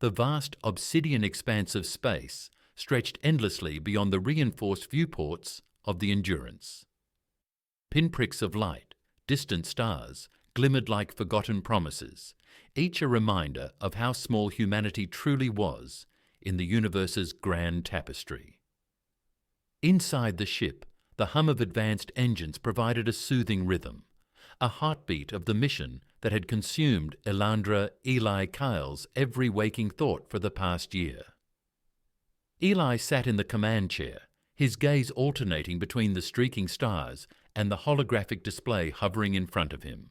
The vast obsidian expanse of space stretched endlessly beyond the reinforced viewports of the Endurance. Pinpricks of light, distant stars, glimmered like forgotten promises, each a reminder of how small humanity truly was in the universe's grand tapestry. Inside the ship, the hum of advanced engines provided a soothing rhythm, a heartbeat of the mission that had consumed Elandra Eli Kyle's every waking thought for the past year. Eli sat in the command chair, his gaze alternating between the streaking stars and the holographic display hovering in front of him.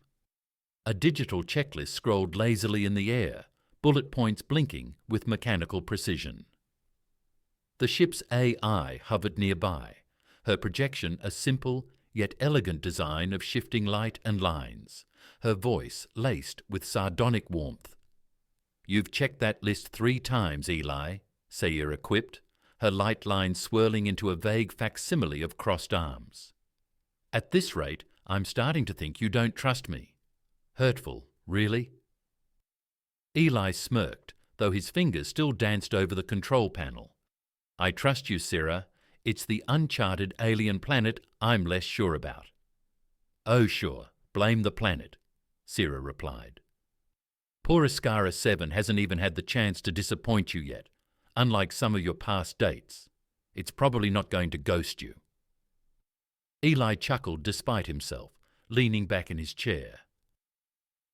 A digital checklist scrolled lazily in the air, bullet points blinking with mechanical precision. The ship's AI hovered nearby, her projection a simple yet elegant design of shifting light and lines, her voice laced with sardonic warmth. "You've checked that list 3 times, Eli," Sayira quipped, her light lines swirling into a vague facsimile of crossed arms. "At this rate, I'm starting to think you don't trust me." Hurtful, really? Eli smirked, though his fingers still danced over the control panel. "I trust you, Syrah. It's the uncharted alien planet I'm less sure about." "Oh, sure. Blame the planet," Syrah replied. "Poor Iskara 7 hasn't even had the chance to disappoint you yet, unlike some of your past dates. It's probably not going to ghost you." Eli chuckled despite himself, leaning back in his chair.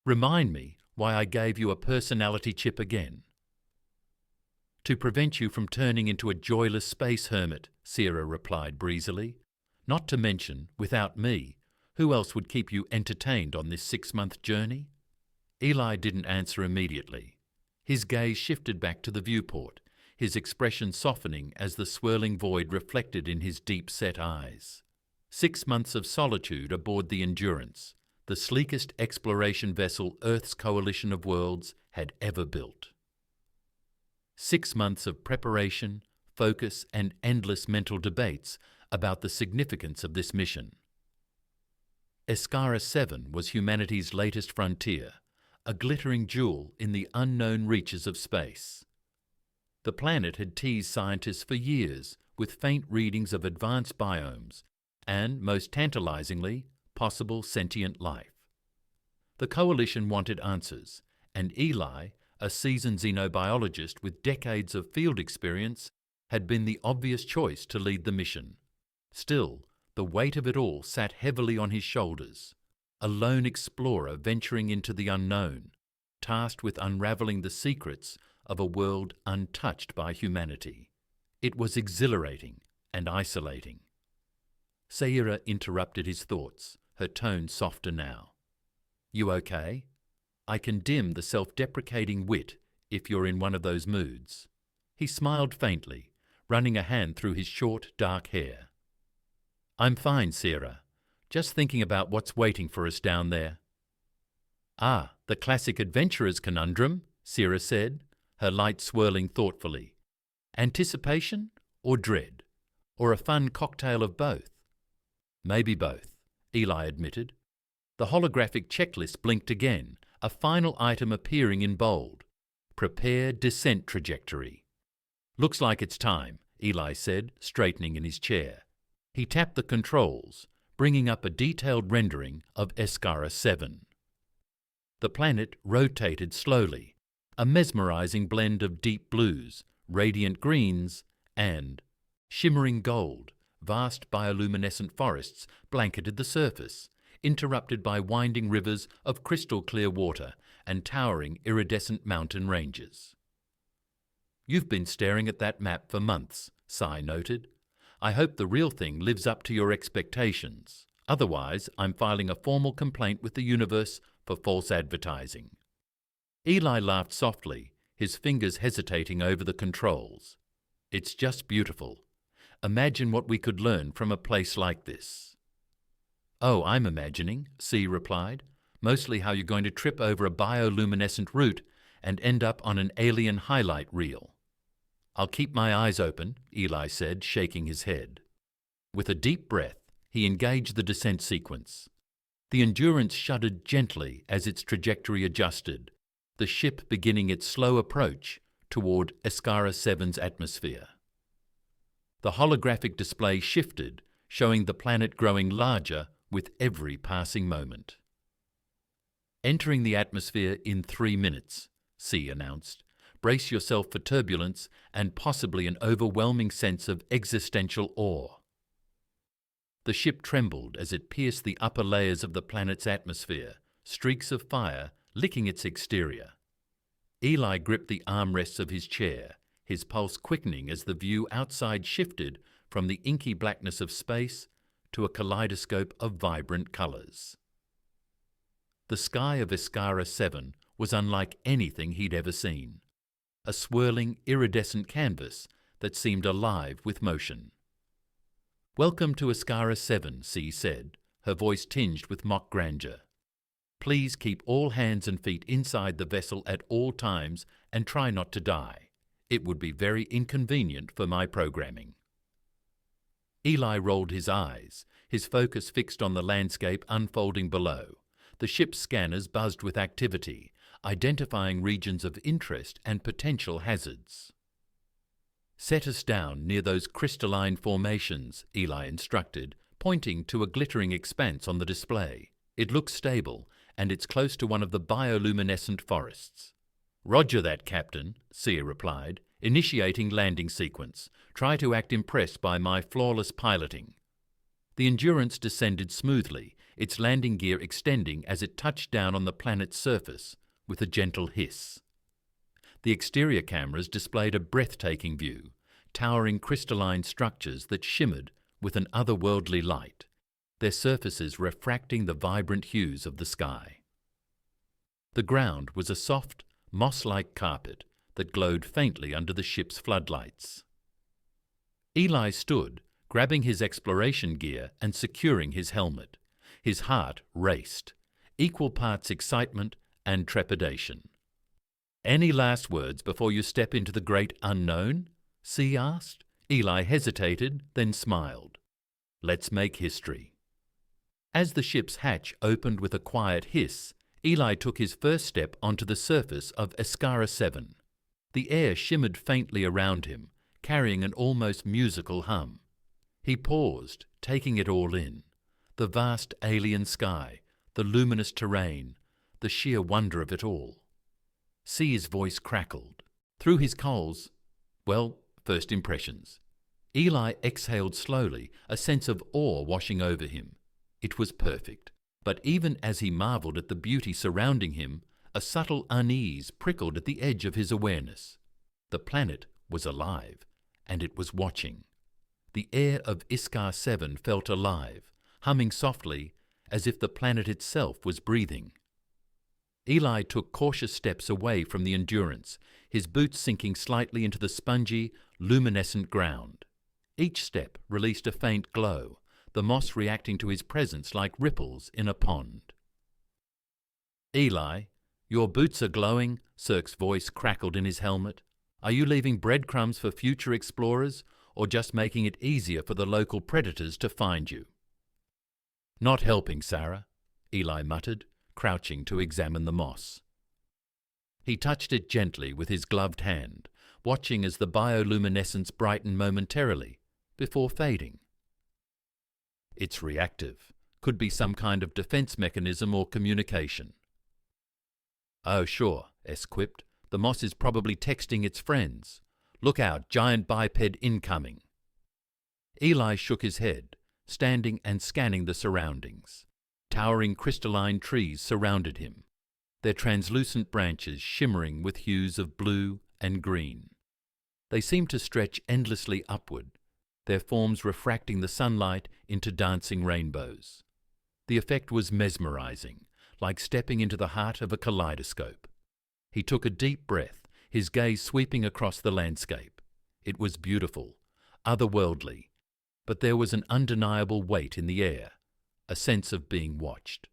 "Remind me why I gave you a personality chip again." "To prevent you from turning into a joyless space hermit," Syrah replied breezily. "Not to mention, without me, who else would keep you entertained on this 6-month journey?" Eli didn't answer immediately. His gaze shifted back to the viewport, his expression softening as the swirling void reflected in his deep-set eyes. 6 months of solitude aboard the Endurance, the sleekest exploration vessel Earth's coalition of worlds had ever built. 6 months of preparation, focus, and endless mental debates about the significance of this mission. Iskara 7 was humanity's latest frontier, a glittering jewel in the unknown reaches of space. The planet had teased scientists for years with faint readings of advanced biomes and, most tantalizingly, possible sentient life. The Coalition wanted answers, and Eli, a seasoned xenobiologist with decades of field experience, had been the obvious choice to lead the mission. Still, the weight of it all sat heavily on his shoulders, a lone explorer venturing into the unknown, tasked with unraveling the secrets of a world untouched by humanity. It was exhilarating and isolating. Sayira interrupted his thoughts, her tone softer now. "You okay? I can dim the self-deprecating wit if you're in one of those moods." He smiled faintly, running a hand through his short, dark hair. "I'm fine, Syrah. Just thinking about what's waiting for us down there." "Ah, the classic adventurer's conundrum," Syrah said, her light swirling thoughtfully. "Anticipation or dread? Or a fun cocktail of both?" "Maybe both," Eli admitted. The holographic checklist blinked again, a final item appearing in bold. "Prepare descent trajectory." "Looks like it's time," Eli said, straightening in his chair. He tapped the controls, bringing up a detailed rendering of Iskara 7. The planet rotated slowly, a mesmerizing blend of deep blues, radiant greens, and shimmering gold. Vast bioluminescent forests blanketed the surface, interrupted by winding rivers of crystal-clear water and towering iridescent mountain ranges. "You've been staring at that map for months," Sai noted. "I hope the real thing lives up to your expectations. Otherwise, I'm filing a formal complaint with the universe for false advertising." Eli laughed softly, his fingers hesitating over the controls. "It's just beautiful. Imagine what we could learn from a place like this." "Oh, I'm imagining," C replied, "mostly how you're going to trip over a bioluminescent route and end up on an alien highlight reel." "I'll keep my eyes open," Eli said, shaking his head. With a deep breath, he engaged the descent sequence. The Endurance shuddered gently as its trajectory adjusted, the ship beginning its slow approach toward Escara 7's atmosphere. The holographic display shifted, showing the planet growing larger with every passing moment. "Entering the atmosphere in 3 minutes," C announced. "Brace yourself for turbulence and possibly an overwhelming sense of existential awe." The ship trembled as it pierced the upper layers of the planet's atmosphere, streaks of fire licking its exterior. Eli gripped the armrests of his chair, his pulse quickening as the view outside shifted from the inky blackness of space to a kaleidoscope of vibrant colours. The sky of Escara 7 was unlike anything he'd ever seen, a swirling, iridescent canvas that seemed alive with motion. "Welcome to Escara 7, C said, her voice tinged with mock grandeur. "Please keep all hands and feet inside the vessel at all times and try not to die. It would be very inconvenient for my programming." Eli rolled his eyes, his focus fixed on the landscape unfolding below. The ship's scanners buzzed with activity, identifying regions of interest and potential hazards. "Set us down near those crystalline formations," Eli instructed, pointing to a glittering expanse on the display. "It looks stable, and it's close to one of the bioluminescent forests." "Roger that, Captain," Sia replied, "initiating landing sequence. Try to act impressed by my flawless piloting." The Endurance descended smoothly, its landing gear extending as it touched down on the planet's surface with a gentle hiss. The exterior cameras displayed a breathtaking view, towering crystalline structures that shimmered with an otherworldly light, their surfaces refracting the vibrant hues of the sky. The ground was a soft, moss-like carpet that glowed faintly under the ship's floodlights. Eli stood, grabbing his exploration gear and securing his helmet. His heart raced, equal parts excitement and trepidation. "Any last words before you step into the great unknown?" C asked. Eli hesitated, then smiled. "Let's make history." As the ship's hatch opened with a quiet hiss, Eli took his first step onto the surface of Escara 7. The air shimmered faintly around him, carrying an almost musical hum. He paused, taking it all in. The vast alien sky, the luminous terrain, the sheer wonder of it all. C's voice crackled. Through his coals, well, first impressions. Eli exhaled slowly, a sense of awe washing over him. It was perfect. But even as he marvelled at the beauty surrounding him, a subtle unease prickled at the edge of his awareness. The planet was alive, and it was watching. The air of Escara 7 felt alive, humming softly as if the planet itself was breathing. Eli took cautious steps away from the Endurance, his boots sinking slightly into the spongy, luminescent ground. Each step released a faint glow, the moss reacting to his presence like ripples in a pond. "Eli, your boots are glowing," Cirque's voice crackled in his helmet. "Are you leaving breadcrumbs for future explorers, or just making it easier for the local predators to find you?" "Not helping, Sarah," Eli muttered, crouching to examine the moss. He touched it gently with his gloved hand, watching as the bioluminescence brightened momentarily, before fading. "It's reactive. Could be some kind of defense mechanism or communication." "Oh, sure," S quipped. "The moss is probably texting its friends. Look out, giant biped incoming." Eli shook his head, standing and scanning the surroundings. Towering crystalline trees surrounded him, their translucent branches shimmering with hues of blue and green. They seemed to stretch endlessly upward, their forms refracting the sunlight into dancing rainbows. The effect was mesmerizing, like stepping into the heart of a kaleidoscope. He took a deep breath, his gaze sweeping across the landscape. It was beautiful, otherworldly, but there was an undeniable weight in the air, a sense of being watched.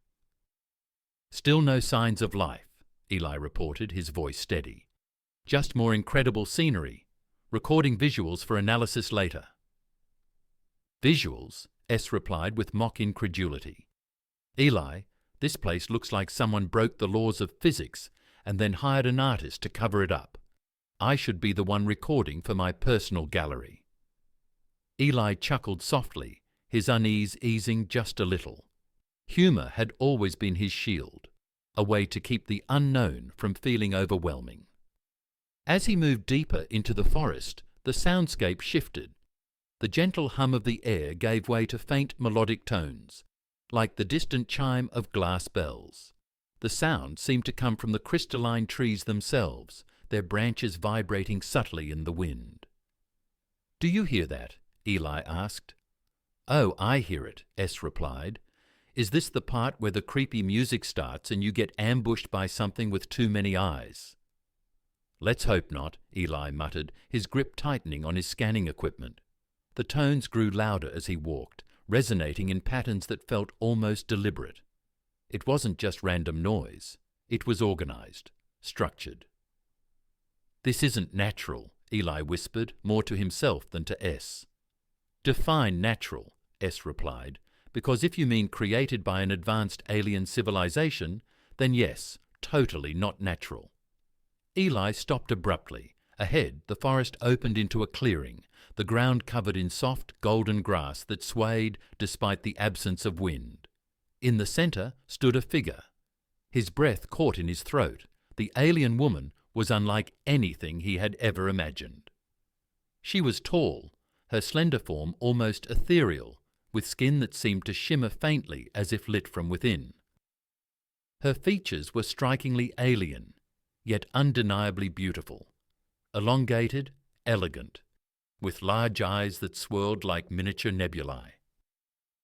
"Still no signs of life," Eli reported, his voice steady. "Just more incredible scenery. Recording visuals for analysis later." "Visuals?" S replied with mock incredulity. "Eli, this place looks like someone broke the laws of physics and then hired an artist to cover it up. I should be the one recording for my personal gallery. Eli chuckled softly, his unease easing just a little. Humour had always been his shield, a way to keep the unknown from feeling overwhelming. As he moved deeper into the forest, the soundscape shifted. The gentle hum of the air gave way to faint melodic tones, like the distant chime of glass bells. The sound seemed to come from the crystalline trees themselves, their branches vibrating subtly in the wind. "Do you hear that?" Eli asked. "Oh, I hear it," S replied. "Is this the part where the creepy music starts and you get ambushed by something with too many eyes?" "Let's hope not," Eli muttered, his grip tightening on his scanning equipment. The tones grew louder as he walked, resonating in patterns that felt almost deliberate. It wasn't just random noise. It was organized, structured. "This isn't natural," Eli whispered, more to himself than to S. "Define natural," S replied, "because if you mean created by an advanced alien civilization, then yes, totally not natural." Eli stopped abruptly. Ahead, the forest opened into a clearing, the ground covered in soft, golden grass that swayed despite the absence of wind. In the centre stood a figure. His breath caught in his throat. The alien woman was unlike anything he had ever imagined. She was tall, her slender form almost ethereal, with skin that seemed to shimmer faintly as if lit from within. Her features were strikingly alien, yet undeniably beautiful, elongated, elegant, with large eyes that swirled like miniature nebulae.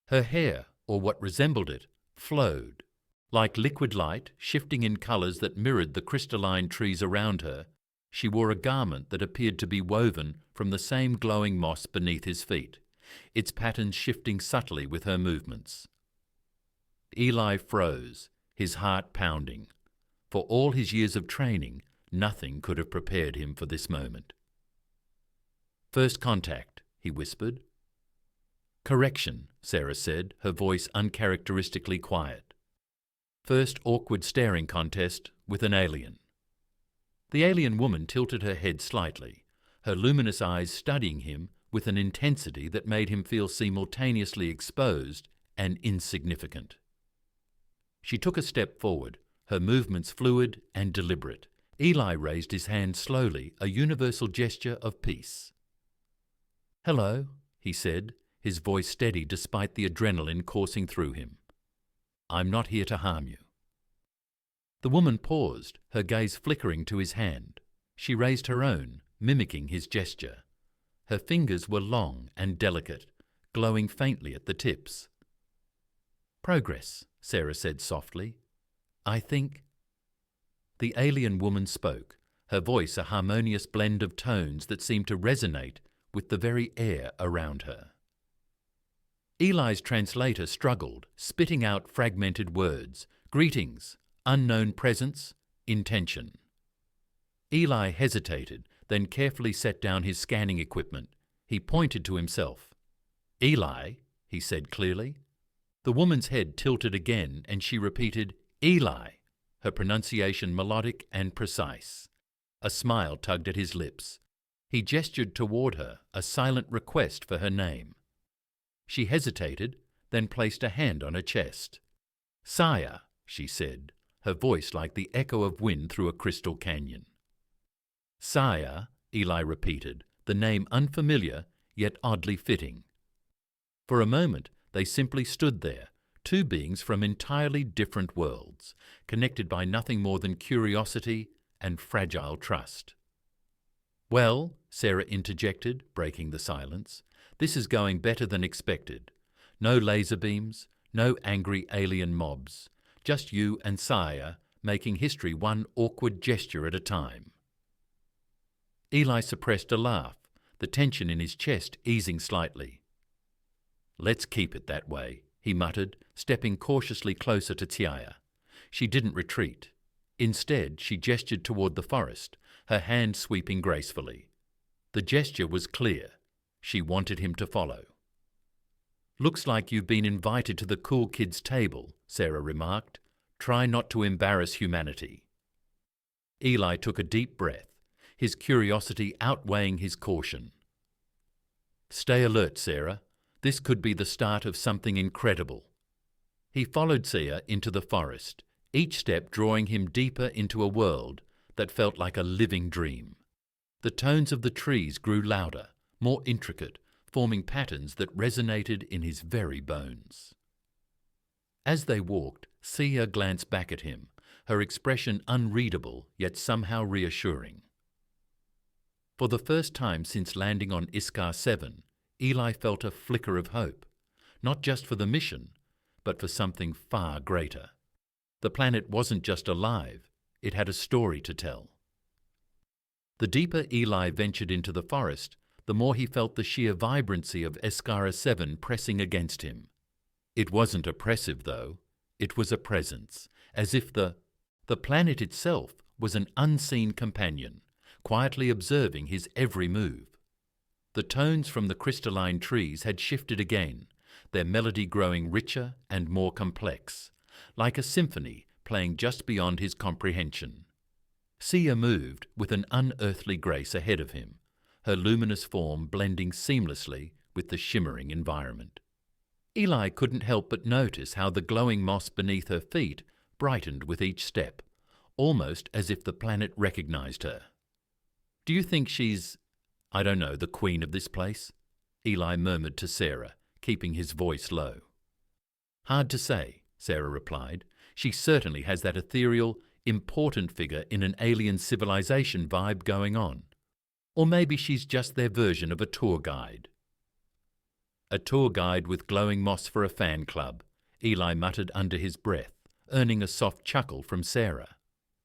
Her hair, or what resembled it, flowed. Like liquid light, shifting in colours that mirrored the crystalline trees around her, she wore a garment that appeared to be woven from the same glowing moss beneath his feet, its patterns shifting subtly with her movements. Eli froze, his heart pounding. For all his years of training, nothing could have prepared him for this moment. "First contact," he whispered. "Correction," Sarah said, her voice uncharacteristically quiet. "First awkward staring contest with an alien." The alien woman tilted her head slightly, her luminous eyes studying him with an intensity that made him feel simultaneously exposed and insignificant. She took a step forward, her movements fluid and deliberate. Eli raised his hand slowly, a universal gesture of peace. "Hello," he said, his voice steady despite the adrenaline coursing through him. "I'm not here to harm you." The woman paused, her gaze flickering to his hand. She raised her own, mimicking his gesture. Her fingers were long and delicate, glowing faintly at the tips. "Progress," Sarah said softly. "I think—" The alien woman spoke, her voice a harmonious blend of tones that seemed to resonate with the very air around her. Eli's translator struggled, spitting out fragmented words. Greetings, unknown presence, intention. Eli hesitated, then carefully set down his scanning equipment. He pointed to himself. "Eli," he said clearly. The woman's head tilted again and she repeated, "Eli," her pronunciation melodic and precise. A smile tugged at his lips. He gestured toward her, a silent request for her name. She hesitated, then placed a hand on her chest. "Saya," she said, her voice like the echo of wind through a crystal canyon. "Saya," Eli repeated, the name unfamiliar, yet oddly fitting. For a moment, they simply stood there, two beings from entirely different worlds, connected by nothing more than curiosity and fragile trust. "Well," Sarah interjected, breaking the silence, "this is going better than expected. No laser beams, no angry alien mobs, just you and Saya making history one awkward gesture at a time." Eli suppressed a laugh, the tension in his chest easing slightly. "Let's keep it that way," he muttered, stepping cautiously closer to Tiaya. She didn't retreat. Instead, she gestured toward the forest, her hand sweeping gracefully. The gesture was clear. She wanted him to follow. "Looks like you've been invited to the cool kids' table," Sarah remarked. "Try not to embarrass humanity." Eli took a deep breath. his curiosity outweighing his caution. "Stay alert, Sarah. This could be the start of something incredible." He followed Sia into the forest, each step drawing him deeper into a world that felt like a living dream. The tones of the trees grew louder, more intricate, forming patterns that resonated in his very bones. As they walked, Sia glanced back at him, her expression unreadable yet somehow reassuring. For the first time since landing on Iskar 7, Eli felt a flicker of hope, not just for the mission, but for something far greater. The planet wasn't just alive, it had a story to tell. The deeper Eli ventured into the forest, the more he felt the sheer vibrancy of Iskar 7 pressing against him. It wasn't oppressive, though. It was a presence, as if the planet itself was an unseen companion, quietly observing his every move. The tones from the crystalline trees had shifted again, their melody growing richer and more complex, like a symphony playing just beyond his comprehension. Sia moved with an unearthly grace ahead of him, her luminous form blending seamlessly with the shimmering environment. Eli couldn't help but notice how the glowing moss beneath her feet brightened with each step, almost as if the planet recognized her. "Do you think she's, I don't know, the queen of this place?" Eli murmured to Sarah, keeping his voice low. "Hard to say," Sarah replied. "She certainly has that ethereal, important figure in an alien civilization vibe going on. Or maybe she's just their version of a tour guide." "A tour guide with glowing moss for a fan club," Eli muttered under his breath, earning a soft chuckle from Sarah.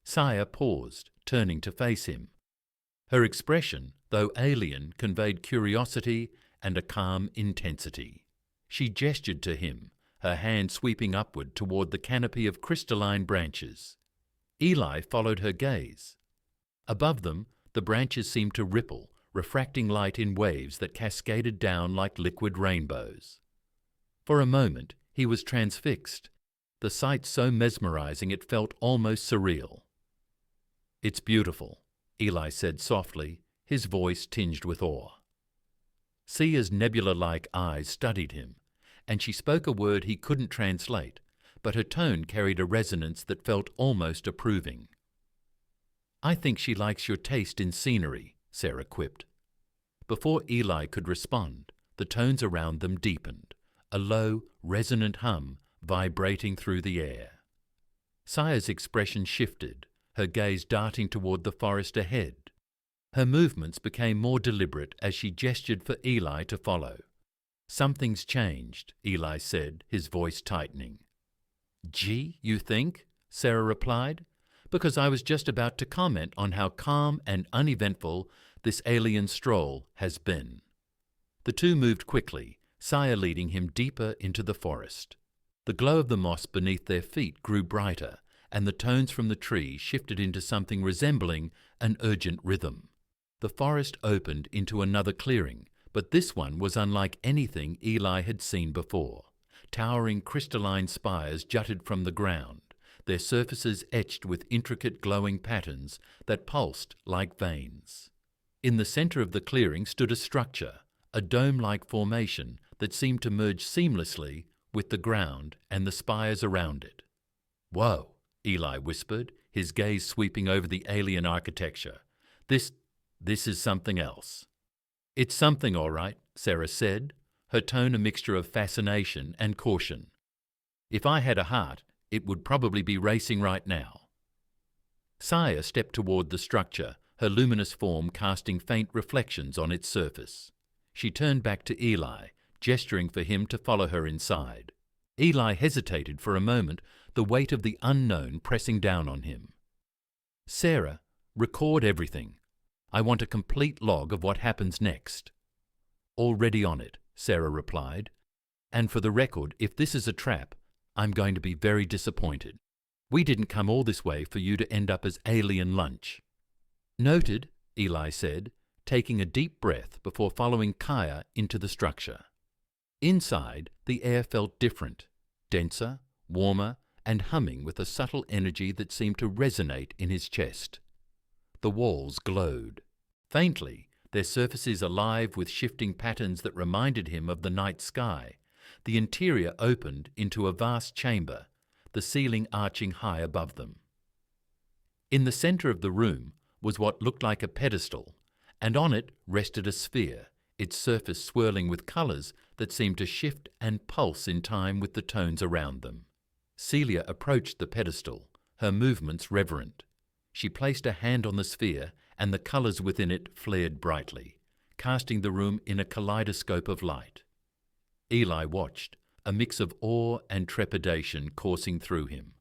Sia paused, turning to face him. Her expression, though alien, conveyed curiosity and a calm intensity. She gestured to him, her hand sweeping upward toward the canopy of crystalline branches. Eli followed her gaze. Above them, the branches seemed to ripple, refracting light in waves that cascaded down like liquid rainbows. For a moment, he was transfixed, the sight so mesmerizing it felt almost surreal. "It's beautiful," Eli said softly, his voice tinged with awe. Sia's nebula-like eyes studied him, and she spoke a word he couldn't translate, but her tone carried a resonance that felt almost approving. "I think she likes your taste in scenery," Sarah quipped. Before Eli could respond, the tones around them deepened, a low, resonant hum vibrating through the air. Sia's expression shifted, her gaze darting toward the forest ahead. Her movements became more deliberate as she gestured for Eli to follow. "Something's changed," Eli said, his voice tightening. "Gee, you think?" Sarah replied, "because I was just about to comment on how calm and uneventful this alien stroll has been." The two moved quickly, Sia leading him deeper into the forest. The glow of the moss beneath their feet grew brighter, and the tones from the trees shifted into something resembling an urgent rhythm. The forest opened into another clearing, but this one was unlike anything Eli had seen before. Towering crystalline spires jutted from the ground, their surfaces etched with intricate glowing patterns that pulsed like veins. In the center of the clearing stood a structure, a dome-like formation that seemed to merge seamlessly with the ground and the spires around it. "Whoa," Eli whispered, his gaze sweeping over the alien architecture. This is something else." "It's something, all right," Sarah said, her tone a mixture of fascination and caution. "If I had a heart, it would probably be racing right now." Sia stepped toward the structure, her luminous form casting faint reflections on its surface. She turned back to Eli, gesturing for him to follow her inside. Eli hesitated for a moment, the weight of the unknown pressing down on him. "Sarah, record everything. I want a complete log of what happens next." "Already on it," Sarah replied. "And for the record, if this is a trap, I'm going to be very disappointed. We didn't come all this way for you to end up as alien lunch." "Noted," Eli said, taking a deep breath before following Kaya into the structure. Inside, the air felt different, denser, warmer, and humming with a subtle energy that seemed to resonate in his chest. The walls glowed, Faintly, their surfaces alive with shifting patterns that reminded him of the night sky, the interior opened into a vast chamber, the ceiling arching high above them. In the centre of the room was what looked like a pedestal, and on it rested a sphere, its surface swirling with colours that seemed to shift and pulse in time with the tones around them. Celia approached the pedestal, her movements reverent. She placed a hand on the sphere, and the colours within it flared brightly, casting the room in a kaleidoscope of light. Eli watched, a mix of awe and trepidation coursing through him.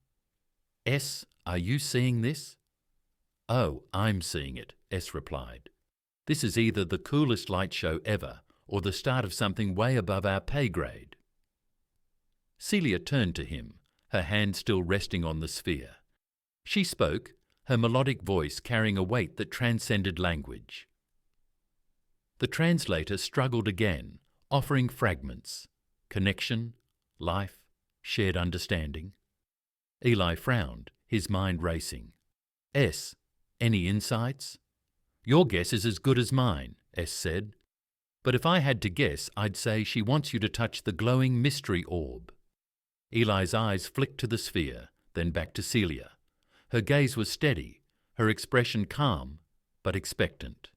"S, are you seeing this?" "Oh, I'm seeing it," S replied. "This is either the coolest light show ever, or the start of something way above our pay grade." Celia turned to him, her hand still resting on the sphere. She spoke, her melodic voice carrying a weight that transcended language. The translator struggled again, offering fragments: connection, life, shared understanding. Eli frowned, his mind racing. "S, any insights?" "Your guess is as good as mine," S said. "But if I had to guess, I'd say she wants you to touch the glowing mystery orb." Eli's eyes flicked to the sphere, then back to Celia. Her gaze was steady, her expression calm, but expectant.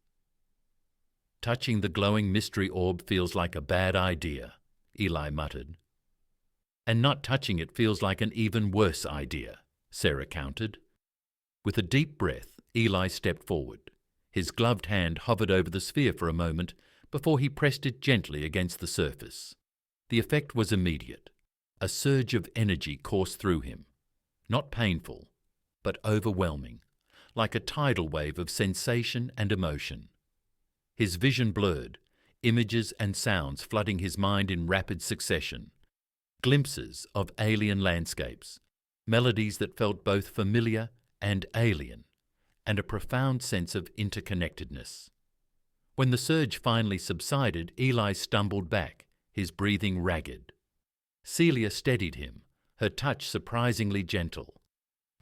"Touching the glowing mystery orb feels like a bad idea," Eli muttered. "And not touching it feels like an even worse idea," Sarah countered. With a deep breath, Eli stepped forward. His gloved hand hovered over the sphere for a moment before he pressed it gently against the surface. The effect was immediate. A surge of energy coursed through him. Not painful, but overwhelming, like a tidal wave of sensation and emotion. His vision blurred, images and sounds flooding his mind in rapid succession. Glimpses of alien landscapes, melodies that felt both familiar and alien, and a profound sense of interconnectedness. When the surge finally subsided, Eli stumbled back, his breathing ragged. Celia steadied him, her touch surprisingly gentle.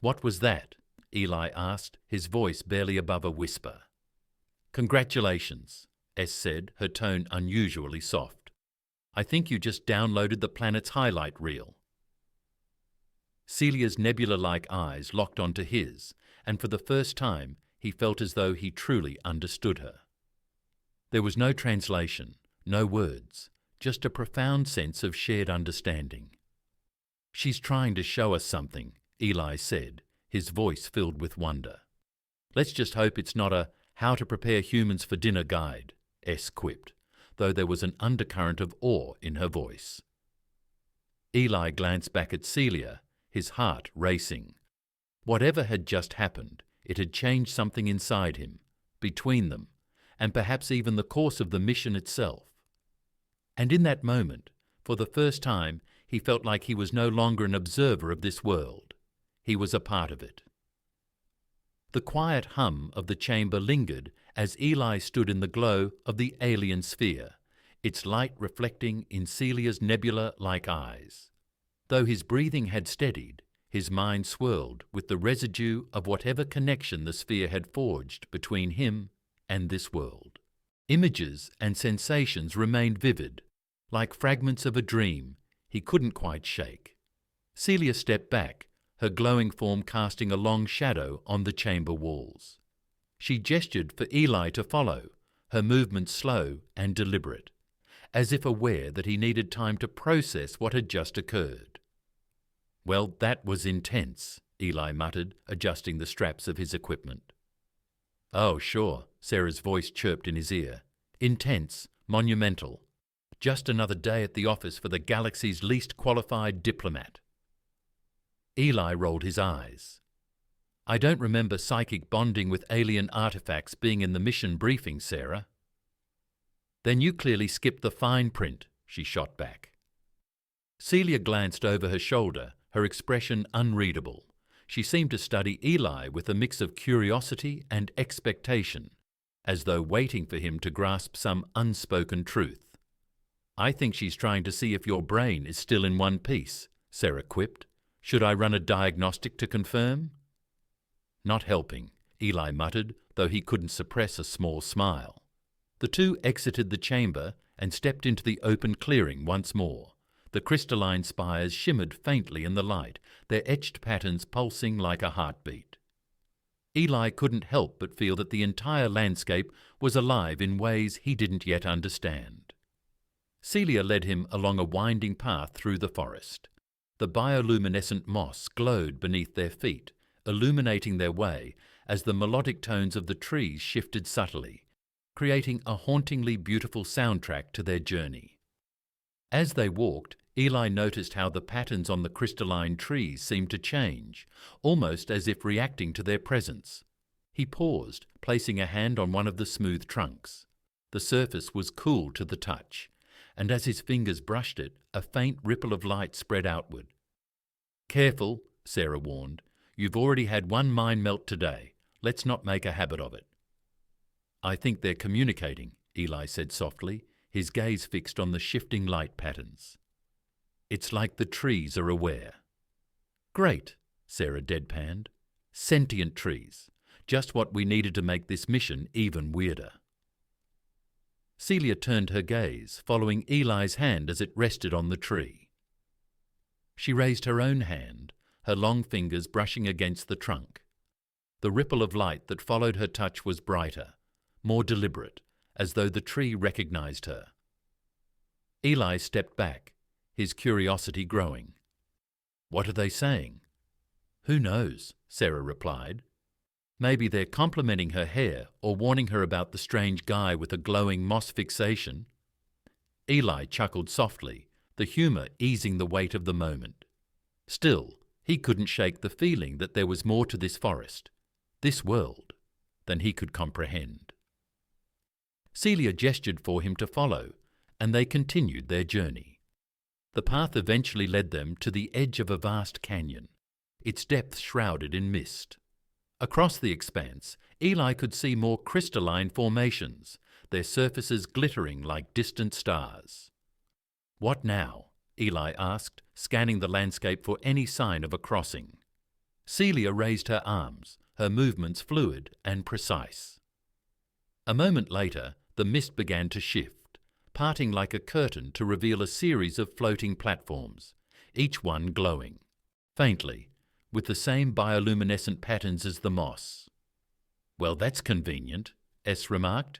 "What was that?" Eli asked, his voice barely above a whisper. "Congratulations," S said, her tone unusually soft. "I think you just downloaded the planet's highlight reel." Celia's nebula-like eyes locked onto his, and for the first time he felt as though he truly understood her. There was no translation, no words, just a profound sense of shared understanding. "She's trying to show us something," Eli said, his voice filled with wonder. "Let's just hope it's not a how to prepare humans for dinner guide," S quipped, though there was an undercurrent of awe in her voice. Eli glanced back at Celia, his heart racing. Whatever had just happened, it had changed something inside him, between them, and perhaps even the course of the mission itself. And in that moment, for the first time, he felt like he was no longer an observer of this world. He was a part of it. The quiet hum of the chamber lingered as Eli stood in the glow of the alien sphere, its light reflecting in Celia's nebula-like eyes. Though his breathing had steadied, his mind swirled with the residue of whatever connection the sphere had forged between him and this world. Images and sensations remained vivid, like fragments of a dream he couldn't quite shake. Celia stepped back, her glowing form casting a long shadow on the chamber walls. She gestured for Eli to follow, her movements slow and deliberate, as if aware that he needed time to process what had just occurred. "Well, that was intense," Eli muttered, adjusting the straps of his equipment. "Oh, sure," Sarah's voice chirped in his ear. "Intense, monumental. Just another day at the office for the galaxy's least qualified diplomat." Eli rolled his eyes. "I don't remember psychic bonding with alien artifacts being in the mission briefing, Sarah." "Then you clearly skipped the fine print," she shot back. Celia glanced over her shoulder, her expression unreadable. She seemed to study Eli with a mix of curiosity and expectation, as though waiting for him to grasp some unspoken truth. "I think she's trying to see if your brain is still in one piece," Sarah quipped. "Should I run a diagnostic to confirm?" Not helping, Eli muttered, though he couldn't suppress a small smile. The two exited the chamber and stepped into the open clearing once more. The crystalline spires shimmered faintly in the light, their etched patterns pulsing like a heartbeat. Eli couldn't help but feel that the entire landscape was alive in ways he didn't yet understand. Celia led him along a winding path through the forest. The bioluminescent moss glowed beneath their feet, illuminating their way as the melodic tones of the trees shifted subtly, creating a hauntingly beautiful soundtrack to their journey. As they walked, Eli noticed how the patterns on the crystalline trees seemed to change, almost as if reacting to their presence. He paused, placing a hand on one of the smooth trunks. The surface was cool to the touch, and as his fingers brushed it, a faint ripple of light spread outward. "Careful," Sarah warned. "You've already had one mind melt today. Let's not make a habit of it." "I think they're communicating," Eli said softly, his gaze fixed on the shifting light patterns. "It's like the trees are aware." "Great," Sarah deadpanned. "Sentient trees. Just what we needed to make this mission even weirder." Celia turned her gaze, following Eli's hand as it rested on the tree. She raised her own hand, her long fingers brushing against the trunk. The ripple of light that followed her touch was brighter, more deliberate, as though the tree recognized her. Eli stepped back, his curiosity growing. "What are they saying?" "Who knows?" Sarah replied. "Maybe they're complimenting her hair or warning her about the strange guy with a glowing moss fixation." Eli chuckled softly, the humor easing the weight of the moment. Still, he couldn't shake the feeling that there was more to this forest, this world, than he could comprehend. Celia gestured for him to follow, and they continued their journey. The path eventually led them to the edge of a vast canyon, its depth shrouded in mist. Across the expanse, Eli could see more crystalline formations, their surfaces glittering like distant stars. "What now?" Eli asked, scanning the landscape for any sign of a crossing. Celia raised her arms, her movements fluid and precise. A moment later, the mist began to shift, parting like a curtain to reveal a series of floating platforms, each one glowing, faintly, with the same bioluminescent patterns as the moss. "Well, that's convenient," S remarked.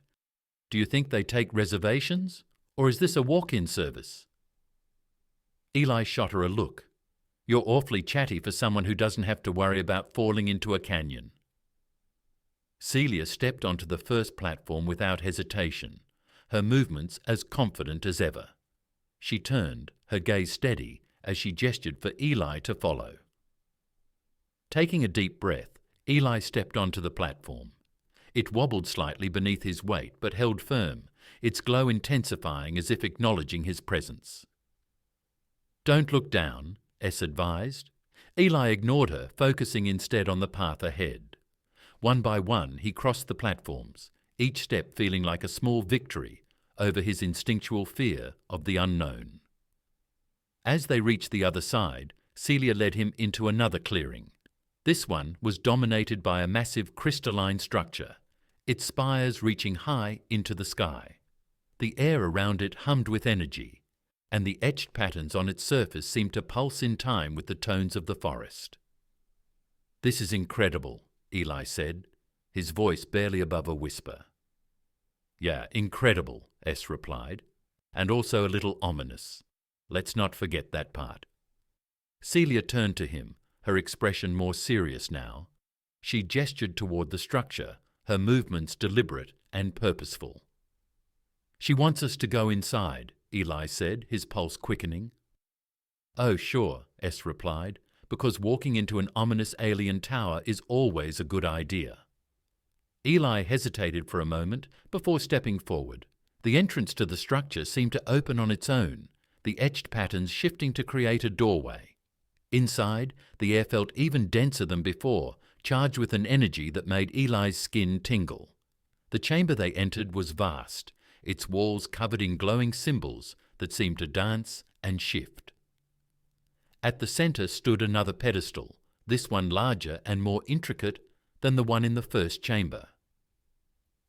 "Do you think they take reservations, or is this a walk-in service?" Eli shot her a look. "You're awfully chatty for someone who doesn't have to worry about falling into a canyon." Celia stepped onto the first platform without hesitation, her movements as confident as ever. She turned, her gaze steady, as she gestured for Eli to follow. Taking a deep breath, Eli stepped onto the platform. It wobbled slightly beneath his weight, but held firm, its glow intensifying as if acknowledging his presence. "Don't look down," S advised. Eli ignored her, focusing instead on the path ahead. One by one, he crossed the platforms, each step feeling like a small victory over his instinctual fear of the unknown. As they reached the other side, Celia led him into another clearing. This one was dominated by a massive crystalline structure, its spires reaching high into the sky. The air around it hummed with energy, and the etched patterns on its surface seemed to pulse in time with the tones of the forest. "This is incredible," Eli said, his voice barely above a whisper. "Yeah, incredible," S replied, "and also a little ominous. Let's not forget that part." Celia turned to him, her expression more serious now. She gestured toward the structure, her movements deliberate and purposeful. "She wants us to go inside," Eli said, his pulse quickening. "Oh, sure," S replied, "because walking into an ominous alien tower is always a good idea." Eli hesitated for a moment before stepping forward. The entrance to the structure seemed to open on its own, the etched patterns shifting to create a doorway. Inside, the air felt even denser than before, charged with an energy that made Eli's skin tingle. The chamber they entered was vast, its walls covered in glowing symbols that seemed to dance and shift. At the center stood another pedestal, this one larger and more intricate than the one in the first chamber.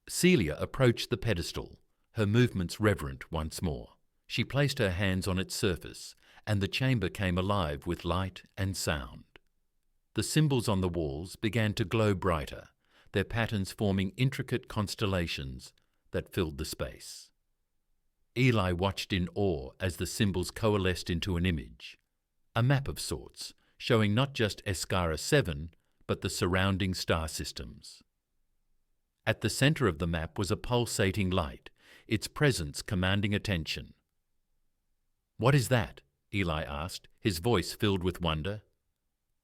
Celia approached the pedestal, her movements reverent once more. She placed her hands on its surface, and the chamber came alive with light and sound. The symbols on the walls began to glow brighter, their patterns forming intricate constellations that filled the space. Eli watched in awe as the symbols coalesced into an image, a map of sorts, showing not just Escara 7, but the surrounding star systems. At the center of the map was a pulsating light, its presence commanding attention. "What is that?" Eli asked, his voice filled with wonder.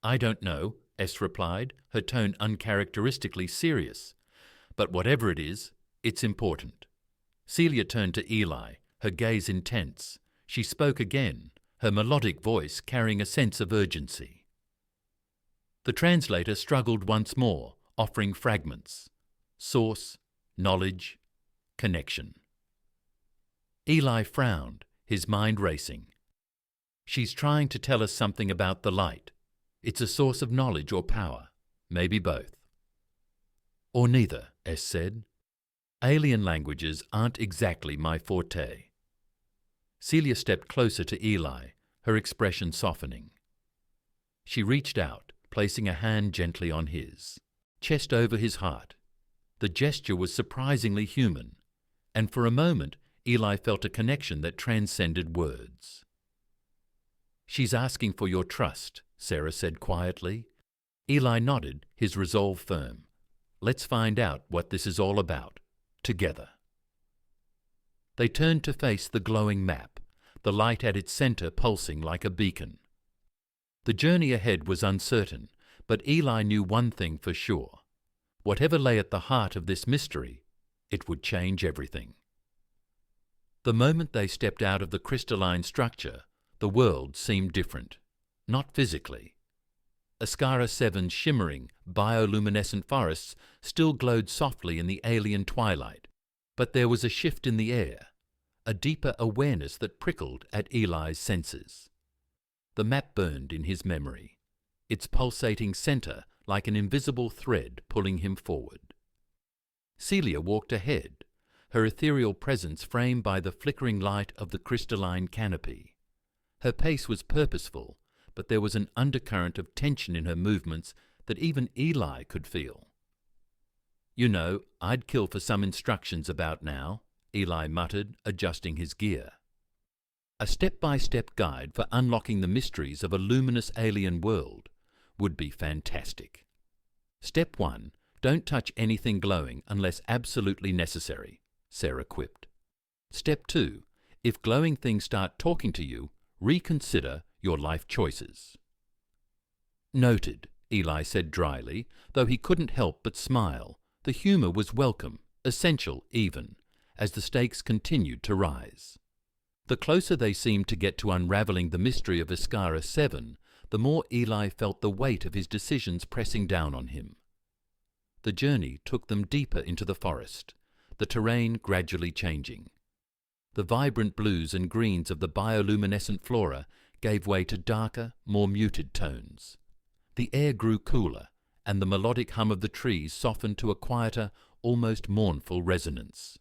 "I don't know," Es replied, her tone uncharacteristically serious. "But whatever it is, it's important." Celia turned to Eli, her gaze intense. She spoke again, her melodic voice carrying a sense of urgency. The translator struggled once more, offering fragments. Source, knowledge, connection. Eli frowned, his mind racing. "She's trying to tell us something about the light. It's a source of knowledge or power, maybe both." "Or neither," Es said. "Alien languages aren't exactly my forte." Celia stepped closer to Eli, her expression softening. She reached out, placing a hand gently on his, chest over his heart. The gesture was surprisingly human, and for a moment Eli felt a connection that transcended words. "She's asking for your trust," Sarah said quietly. Eli nodded, his resolve firm. "Let's find out what this is all about, together." They turned to face the glowing map, the light at its center pulsing like a beacon. The journey ahead was uncertain, but Eli knew one thing for sure. Whatever lay at the heart of this mystery, it would change everything. The moment they stepped out of the crystalline structure, the world seemed different. Not physically. Escara 7's shimmering, bioluminescent forests still glowed softly in the alien twilight, but there was a shift in the air, a deeper awareness that prickled at Eli's senses. The map burned in his memory, its pulsating center like an invisible thread pulling him forward. Celia walked ahead, her ethereal presence framed by the flickering light of the crystalline canopy. Her pace was purposeful, but there was an undercurrent of tension in her movements that even Eli could feel. "You know, I'd kill for some instructions about now," Eli muttered, adjusting his gear. A step-by-step guide for unlocking the mysteries of a luminous alien world would be fantastic. Step 1. Don't touch anything glowing unless absolutely necessary, Sarah quipped. Step 2. If glowing things start talking to you, reconsider your life choices. Noted, Eli said dryly, though he couldn't help but smile. The humor was welcome, essential even, as the stakes continued to rise. The closer they seemed to get to unraveling the mystery of Escara 7, the more Eli felt the weight of his decisions pressing down on him. The journey took them deeper into the forest, the terrain gradually changing. The vibrant blues and greens of the bioluminescent flora gave way to darker, more muted tones. The air grew cooler, and the melodic hum of the trees softened to a quieter, almost mournful resonance.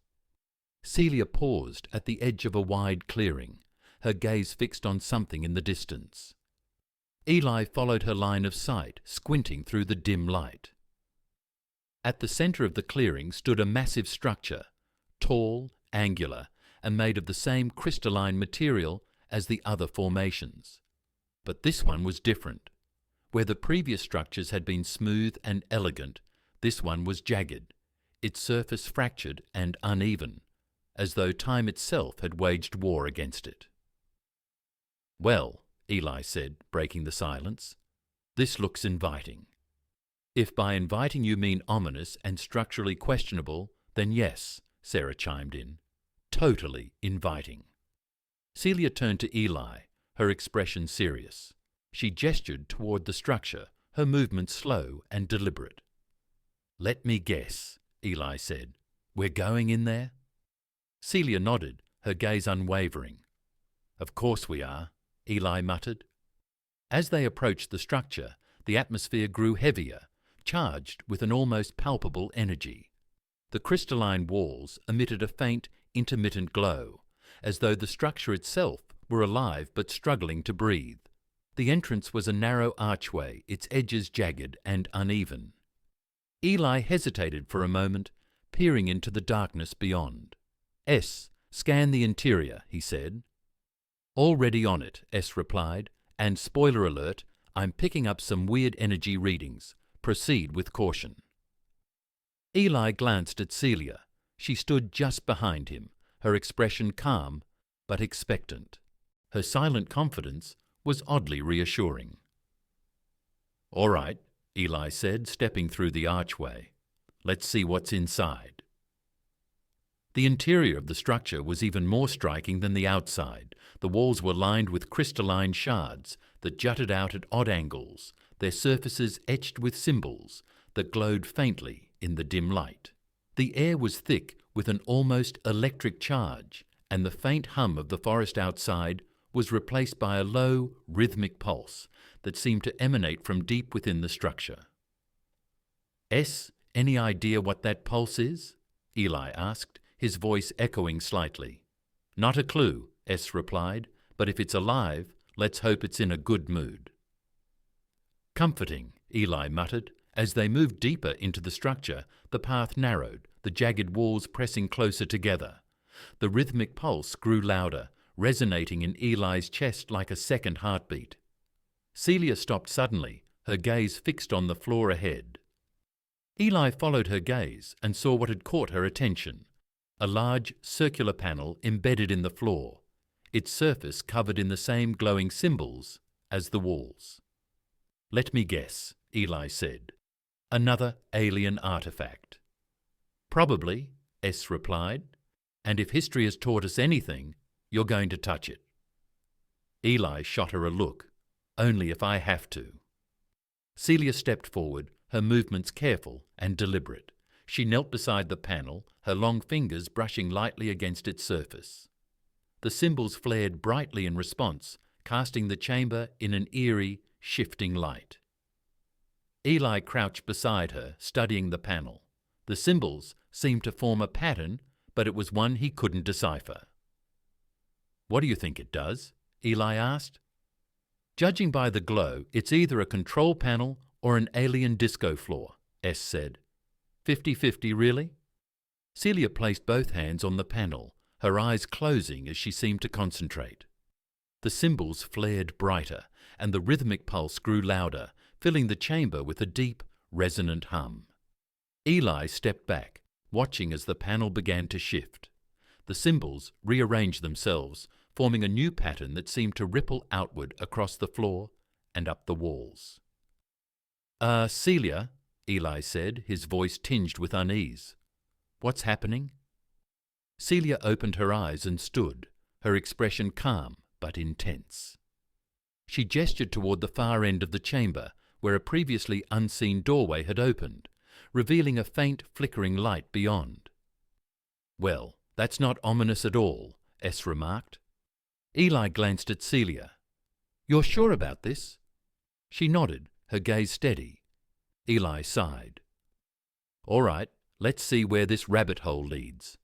Celia paused at the edge of a wide clearing, her gaze fixed on something in the distance. Eli followed her line of sight, squinting through the dim light. At the center of the clearing stood a massive structure, tall, angular, and made of the same crystalline material as the other formations. But this one was different. Where the previous structures had been smooth and elegant, this one was jagged, its surface fractured and uneven, as though time itself had waged war against it. "Well," Eli said, breaking the silence, "this looks inviting." "If by inviting you mean ominous and structurally questionable, then yes," Sarah chimed in. "Totally inviting." Celia turned to Eli, her expression serious. She gestured toward the structure, her movements slow and deliberate. "Let me guess," Eli said. "We're going in there?" Celia nodded, her gaze unwavering. "Of course we are," Eli muttered. As they approached the structure, the atmosphere grew heavier, charged with an almost palpable energy. The crystalline walls emitted a faint, intermittent glow, as though the structure itself were alive but struggling to breathe. The entrance was a narrow archway, its edges jagged and uneven. Eli hesitated for a moment, peering into the darkness beyond. Scan the interior, he said. Already on it, S replied, and spoiler alert, I'm picking up some weird energy readings. Proceed with caution. Eli glanced at Celia. She stood just behind him, her expression calm but expectant. Her silent confidence was oddly reassuring. All right, Eli said, stepping through the archway. Let's see what's inside. The interior of the structure was even more striking than the outside. The walls were lined with crystalline shards that jutted out at odd angles, their surfaces etched with symbols that glowed faintly in the dim light. The air was thick with an almost electric charge, and the faint hum of the forest outside was replaced by a low, rhythmic pulse that seemed to emanate from deep within the structure. Any idea what that pulse is? Eli asked, his voice echoing slightly. Not a clue, S replied, but if it's alive, let's hope it's in a good mood. Comforting, Eli muttered. As they moved deeper into the structure, the path narrowed, the jagged walls pressing closer together. The rhythmic pulse grew louder, resonating in Eli's chest like a second heartbeat. Celia stopped suddenly, her gaze fixed on the floor ahead. Eli followed her gaze and saw what had caught her attention. A large circular panel embedded in the floor, its surface covered in the same glowing symbols as the walls. Let me guess, Eli said. Another alien artifact. Probably, S replied, and if history has taught us anything, you're going to touch it. Eli shot her a look. Only if I have to. Celia stepped forward, her movements careful and deliberate. She knelt beside the panel, her long fingers brushing lightly against its surface. The symbols flared brightly in response, casting the chamber in an eerie, shifting light. Eli crouched beside her, studying the panel. The symbols seemed to form a pattern, but it was one he couldn't decipher. What do you think it does? Eli asked. Judging by the glow, it's either a control panel or an alien disco floor, S said. 50-50, really? Celia placed both hands on the panel, her eyes closing as she seemed to concentrate. The symbols flared brighter, and the rhythmic pulse grew louder, filling the chamber with a deep, resonant hum. Eli stepped back, watching as the panel began to shift. The symbols rearranged themselves, forming a new pattern that seemed to ripple outward across the floor and up the walls. Celia, Eli said, his voice tinged with unease. What's happening? Celia opened her eyes and stood, her expression calm but intense. She gestured toward the far end of the chamber, where a previously unseen doorway had opened, revealing a faint flickering light beyond. Well, that's not ominous at all, S remarked. Eli glanced at Celia. You're sure about this? She nodded, her gaze steady. Eli sighed. All right, let's see where this rabbit hole leads.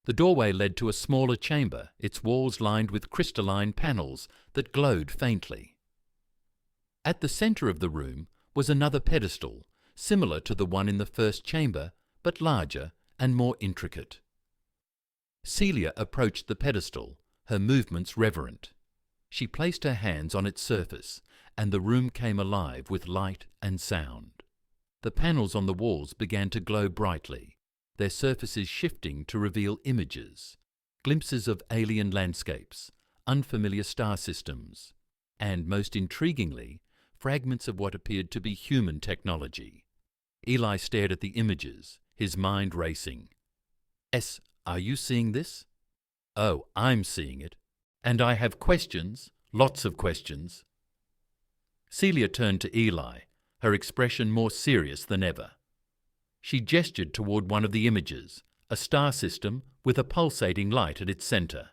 The doorway led to a smaller chamber, its walls lined with crystalline panels that glowed faintly. At the center of the room was another pedestal, similar to the one in the first chamber, but larger and more intricate. Celia approached the pedestal, her movements reverent. She placed her hands on its surface, and the room came alive with light and sound. The panels on the walls began to glow brightly, their surfaces shifting to reveal images, glimpses of alien landscapes, unfamiliar star systems, and, most intriguingly, fragments of what appeared to be human technology. Eli stared at the images, his mind racing. Are you seeing this? Oh, I'm seeing it. And I have questions, lots of questions. Celia turned to Eli, her expression more serious than ever. She gestured toward one of the images, a star system with a pulsating light at its center.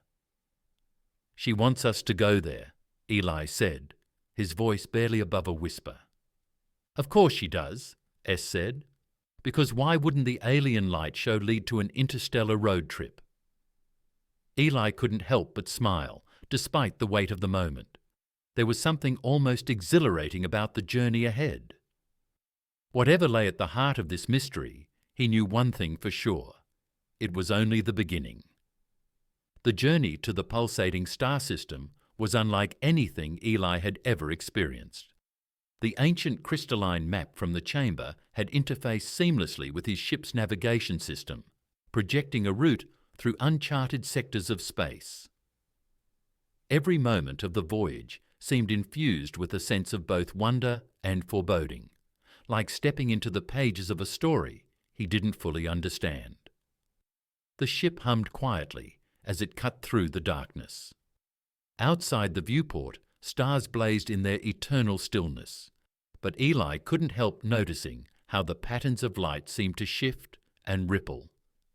She wants us to go there, Eli said, his voice barely above a whisper. Of course she does, S said. Because why wouldn't the alien light show lead to an interstellar road trip? Eli couldn't help but smile, despite the weight of the moment. There was something almost exhilarating about the journey ahead. Whatever lay at the heart of this mystery, he knew one thing for sure. It was only the beginning. The journey to the pulsating star system was unlike anything Eli had ever experienced. The ancient crystalline map from the chamber had interfaced seamlessly with his ship's navigation system, projecting a route through uncharted sectors of space. Every moment of the voyage seemed infused with a sense of both wonder and foreboding, like stepping into the pages of a story he didn't fully understand. The ship hummed quietly as it cut through the darkness. Outside the viewport, stars blazed in their eternal stillness, but Eli couldn't help noticing how the patterns of light seemed to shift and ripple,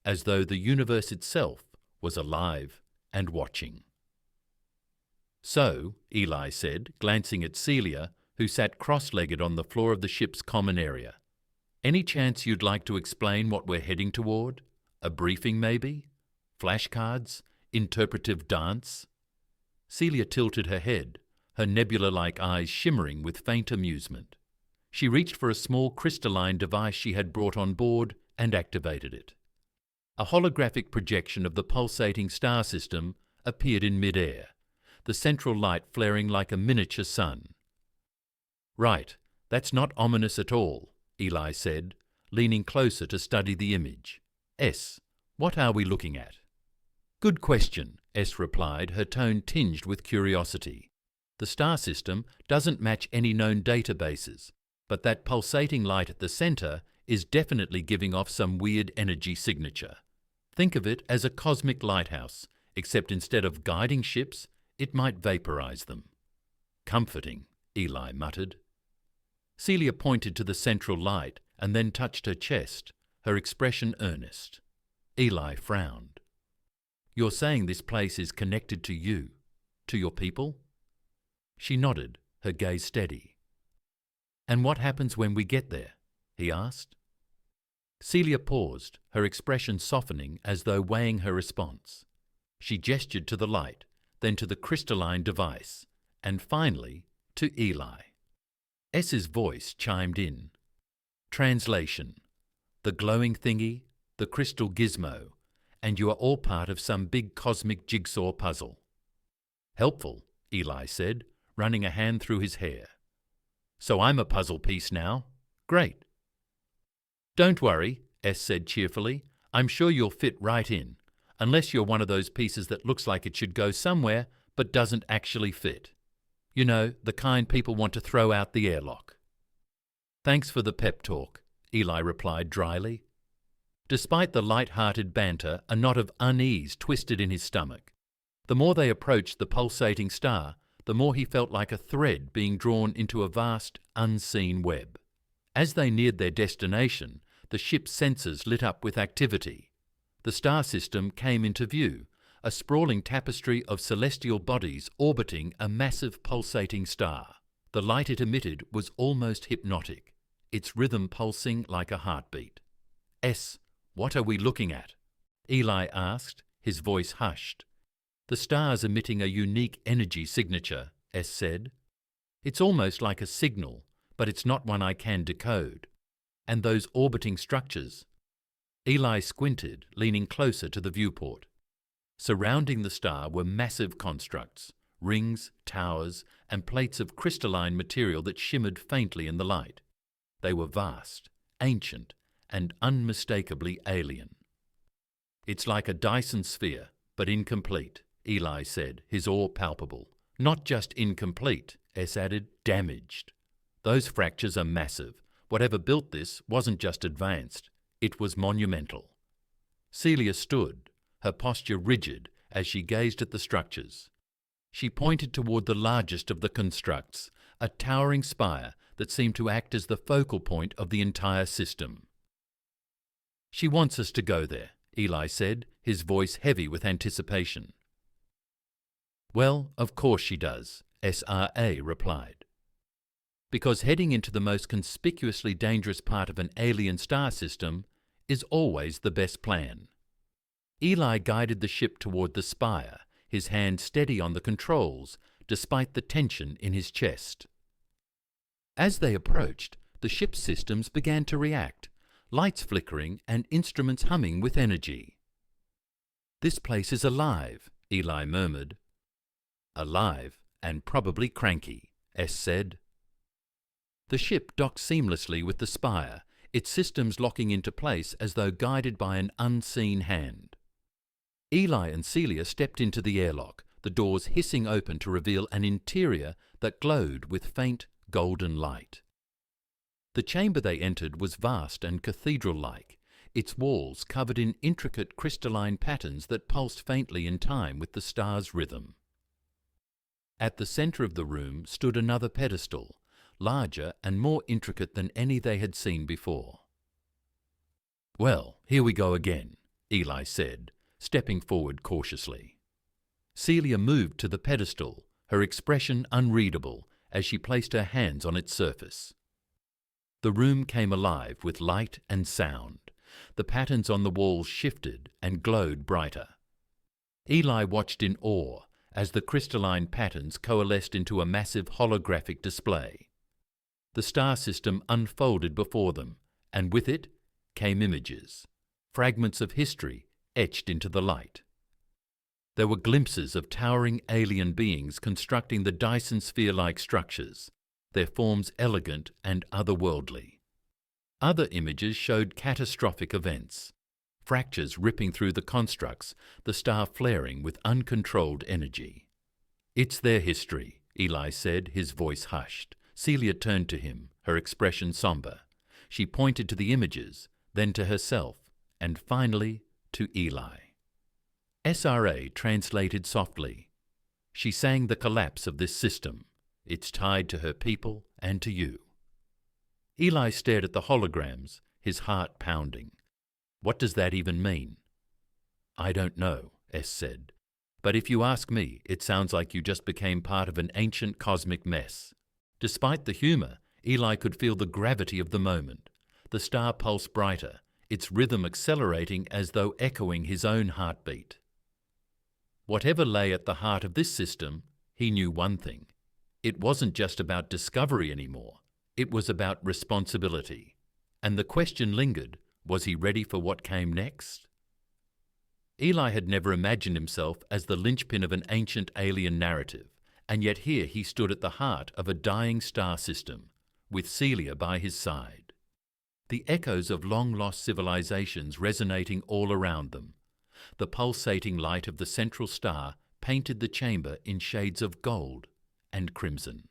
as though the universe itself was alive and watching. "So," Eli said, glancing at Celia, who sat cross-legged on the floor of the ship's common area, "any chance you'd like to explain what we're heading toward? A briefing, maybe? Flashcards? Interpretive dance?" Celia tilted her head, her nebula-like eyes shimmering with faint amusement. She reached for a small crystalline device she had brought on board and activated it. A holographic projection of the pulsating star system appeared in mid-air, the central light flaring like a miniature sun. "Right, that's not ominous at all," Eli said, leaning closer to study the image. "S, what are we looking at?" "Good question," S replied, her tone tinged with curiosity. "The star system doesn't match any known databases, but that pulsating light at the center is definitely giving off some weird energy signature. Think of it as a cosmic lighthouse, except instead of guiding ships, it might vaporize them." "Comforting," Eli muttered. Celia pointed to the central light and then touched her chest, her expression earnest. Eli frowned. "You're saying this place is connected to you, to your people?" She nodded, her gaze steady. "And what happens when we get there?" he asked. Celia paused, her expression softening as though weighing her response. She gestured to the light, then to the crystalline device, and finally to Eli. S's voice chimed in. "Translation. The glowing thingy, the crystal gizmo, and you are all part of some big cosmic jigsaw puzzle." "Helpful," Eli said, running a hand through his hair. "So I'm a puzzle piece now? Great." "Don't worry," S said cheerfully. "I'm sure you'll fit right in, unless you're one of those pieces that looks like it should go somewhere but doesn't actually fit. You know, the kind people want to throw out the airlock." "Thanks for the pep talk," Eli replied dryly. Despite the light-hearted banter, a knot of unease twisted in his stomach. The more they approached the pulsating star, the more he felt like a thread being drawn into a vast, unseen web. As they neared their destination, the ship's sensors lit up with activity. The star system came into view, a sprawling tapestry of celestial bodies orbiting a massive pulsating star. The light it emitted was almost hypnotic, its rhythm pulsing like a heartbeat. "S, what are we looking at?" Eli asked, his voice hushed. "The star's emitting a unique energy signature," S said. "It's almost like a signal, but it's not one I can decode. And those orbiting structures." Eli squinted, leaning closer to the viewport. Surrounding the star were massive constructs, rings, towers, and plates of crystalline material that shimmered faintly in the light. They were vast, ancient, and unmistakably alien. "It's like a Dyson sphere, but incomplete," Eli said, his awe palpable. "Not just incomplete," S added, "damaged. Those fractures are massive. Whatever built this wasn't just advanced, it was monumental." Celia stood, her posture rigid as she gazed at the structures. She pointed toward the largest of the constructs, a towering spire that seemed to act as the focal point of the entire system. "She wants us to go there," Eli said, his voice heavy with anticipation. "Well, of course she does," SRA replied. because heading into the most conspicuously dangerous part of an alien star system is always the best plan. Eli guided the ship toward the spire, his hand steady on the controls, despite the tension in his chest. As they approached, the ship's systems began to react, lights flickering and instruments humming with energy. "This place is alive," Eli murmured. "Alive and probably cranky," S said. The ship docked seamlessly with the spire, its systems locking into place as though guided by an unseen hand. Eli and Celia stepped into the airlock, the doors hissing open to reveal an interior that glowed with faint golden light. The chamber they entered was vast and cathedral-like, its walls covered in intricate crystalline patterns that pulsed faintly in time with the star's rhythm. At the center of the room stood another pedestal, larger and more intricate than any they had seen before. "Well, here we go again," Eli said, stepping forward cautiously. Celia moved to the pedestal, her expression unreadable as she placed her hands on its surface. The room came alive with light and sound. The patterns on the walls shifted and glowed brighter. Eli watched in awe as the crystalline patterns coalesced into a massive holographic display. The star system unfolded before them, and with it came images, fragments of history etched into the light. There were glimpses of towering alien beings constructing the Dyson sphere-like structures, their forms elegant and otherworldly. Other images showed catastrophic events, fractures ripping through the constructs, the star flaring with uncontrolled energy. "It's their history," Eli said, his voice hushed. Celia turned to him, her expression somber. She pointed to the images, then to herself, and finally to Eli. SRA translated softly. "She sang the collapse of this system. It's tied to her people and to you." Eli stared at the holograms, his heart pounding. "What does that even mean?" "I don't know," S said. "But if you ask me, it sounds like you just became part of an ancient cosmic mess." Despite the humor, Eli could feel the gravity of the moment. The star pulsed brighter, its rhythm accelerating as though echoing his own heartbeat. Whatever lay at the heart of this system, he knew one thing. It wasn't just about discovery anymore. It was about responsibility. And the question lingered, was he ready for what came next? Eli had never imagined himself as the linchpin of an ancient alien narrative, and yet here he stood at the heart of a dying star system, with Celia by his side. The echoes of long-lost civilizations resonating all around them. The pulsating light of the central star painted the chamber in shades of gold and crimson.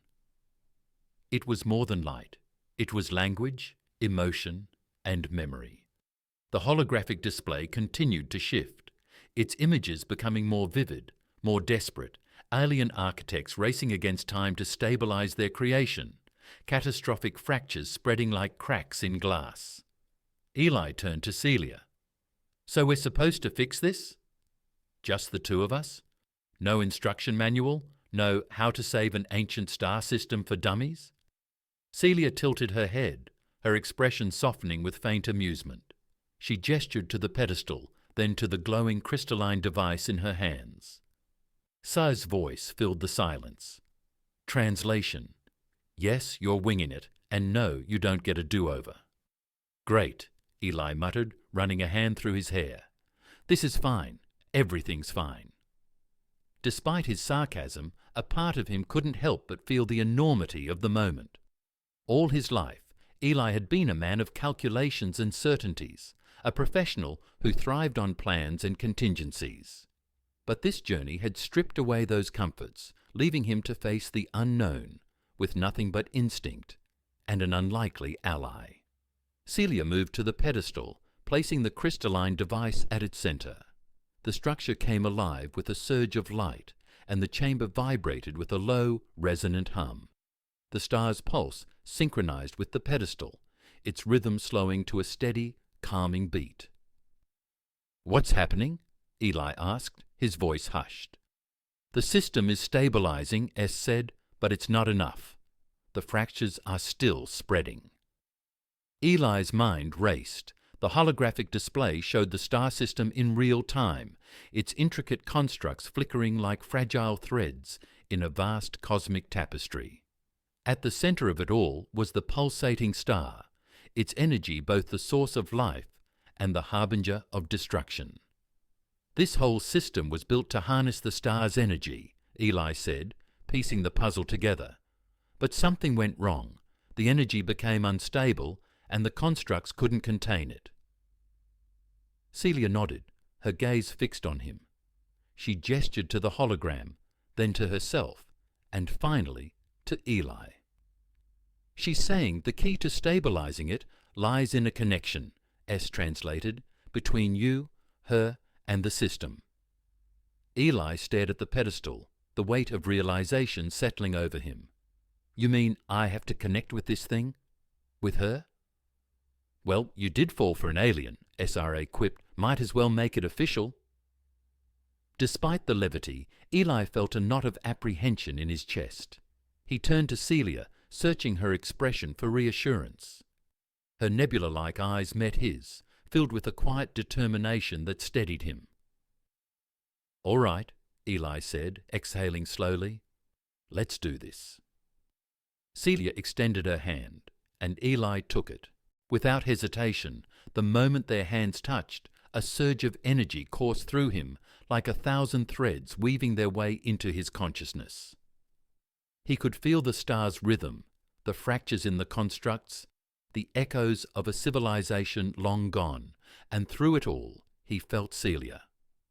It was more than light. It was language, emotion, and memory. The holographic display continued to shift, its images becoming more vivid, more desperate, alien architects racing against time to stabilize their creation, catastrophic fractures spreading like cracks in glass. Eli turned to Celia. "So we're supposed to fix this? Just the two of us? No instruction manual? No how to save an ancient star system for dummies?" Celia tilted her head, her expression softening with faint amusement. She gestured to the pedestal, then to the glowing crystalline device in her hands. Sa's voice filled the silence. Translation: "Yes, you're winging it, and no, you don't get a do-over." "Great," Eli muttered, running a hand through his hair. "This is fine. Everything's fine." Despite his sarcasm, a part of him couldn't help but feel the enormity of the moment. All his life, Eli had been a man of calculations and certainties, a professional who thrived on plans and contingencies. But this journey had stripped away those comforts, leaving him to face the unknown, with nothing but instinct and an unlikely ally. Celia moved to the pedestal, placing the crystalline device at its center. The structure came alive with a surge of light, and the chamber vibrated with a low, resonant hum. The star's pulse synchronized with the pedestal, its rhythm slowing to a steady, calming beat. "What's happening?" Eli asked, his voice hushed. "The system is stabilizing," S said, "but it's not enough. The fractures are still spreading. Eli's mind raced. The holographic display showed the star system in real time, its intricate constructs flickering like fragile threads in a vast cosmic tapestry. At the center of it all was the pulsating star, its energy both the source of life and the harbinger of destruction. This whole system was built to harness the star's energy, Eli said, piecing the puzzle together. But something went wrong. The energy became unstable, and the constructs couldn't contain it. Celia nodded, her gaze fixed on him. She gestured to the hologram, then to herself, and finally to Eli. She's saying the key to stabilizing it lies in a connection, S translated, between you, her, and the system. Eli stared at the pedestal, the weight of realization settling over him. You mean I have to connect with this thing? With her? Well, you did fall for an alien, SRA quipped. Might as well make it official. Despite the levity, Eli felt a knot of apprehension in his chest. He turned to Celia, searching her expression for reassurance. Her nebula-like eyes met his, filled with a quiet determination that steadied him. All right, Eli said, exhaling slowly. Let's do this. Celia extended her hand, and Eli took it. Without hesitation, the moment their hands touched, a surge of energy coursed through him like 1,000 threads weaving their way into his consciousness. He could feel the star's rhythm, the fractures in the constructs, the echoes of a civilization long gone, and through it all he felt Celia,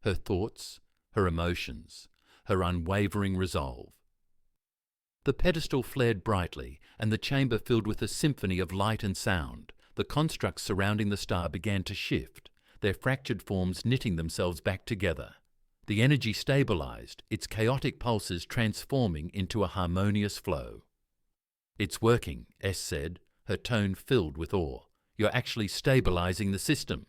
her thoughts, her emotions, her unwavering resolve. The pedestal flared brightly, and the chamber filled with a symphony of light and sound. The constructs surrounding the star began to shift, their fractured forms knitting themselves back together. The energy stabilized, its chaotic pulses transforming into a harmonious flow. It's working, S said, her tone filled with awe. You're actually stabilizing the system.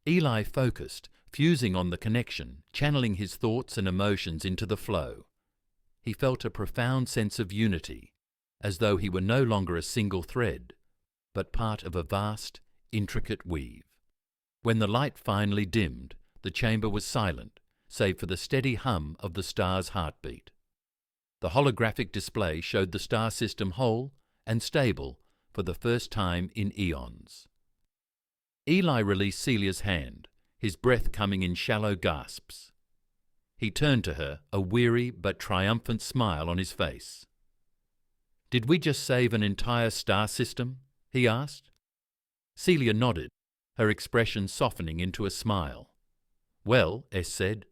Eli focused, fusing on the connection, channeling his thoughts and emotions into the flow. He felt a profound sense of unity, as though he were no longer a single thread, but part of a vast, intricate weave. When the light finally dimmed, the chamber was silent, save for the steady hum of the star's heartbeat. The holographic display showed the star system whole and stable for the first time in eons. Eli released Celia's hand, his breath coming in shallow gasps. He turned to her, a weary but triumphant smile on his face. Did we just save an entire star system? He asked. Celia nodded, her expression softening into a smile. Well, S said,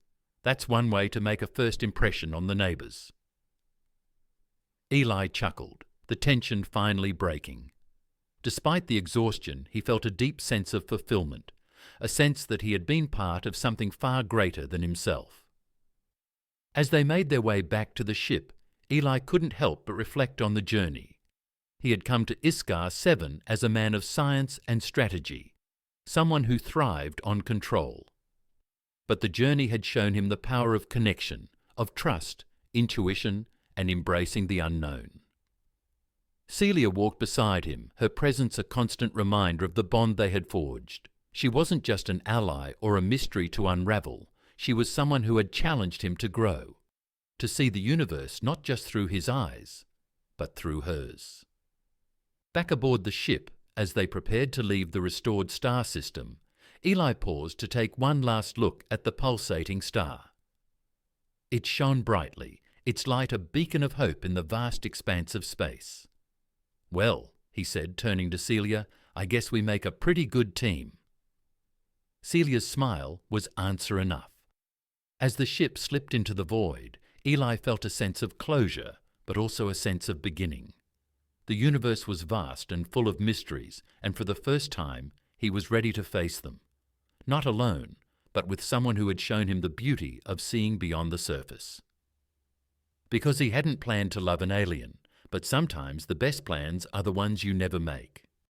that's one way to make a first impression on the neighbours. Eli chuckled, the tension finally breaking. Despite the exhaustion, he felt a deep sense of fulfillment, a sense that he had been part of something far greater than himself. As they made their way back to the ship, Eli couldn't help but reflect on the journey. He had come to Iskar 7 as a man of science and strategy, someone who thrived on control. But the journey had shown him the power of connection, of trust, intuition, and embracing the unknown. Celia walked beside him, her presence a constant reminder of the bond they had forged. She wasn't just an ally or a mystery to unravel. She was someone who had challenged him to grow, to see the universe not just through his eyes, but through hers. Back aboard the ship, as they prepared to leave the restored star system, Eli paused to take one last look at the pulsating star. It shone brightly, its light a beacon of hope in the vast expanse of space. Well, he said, turning to Celia, I guess we make a pretty good team. Celia's smile was answer enough. As the ship slipped into the void, Eli felt a sense of closure, but also a sense of beginning. The universe was vast and full of mysteries, and for the first time, he was ready to face them. Not alone, but with someone who had shown him the beauty of seeing beyond the surface. Because he hadn't planned to love an alien, but sometimes the best plans are the ones you never make.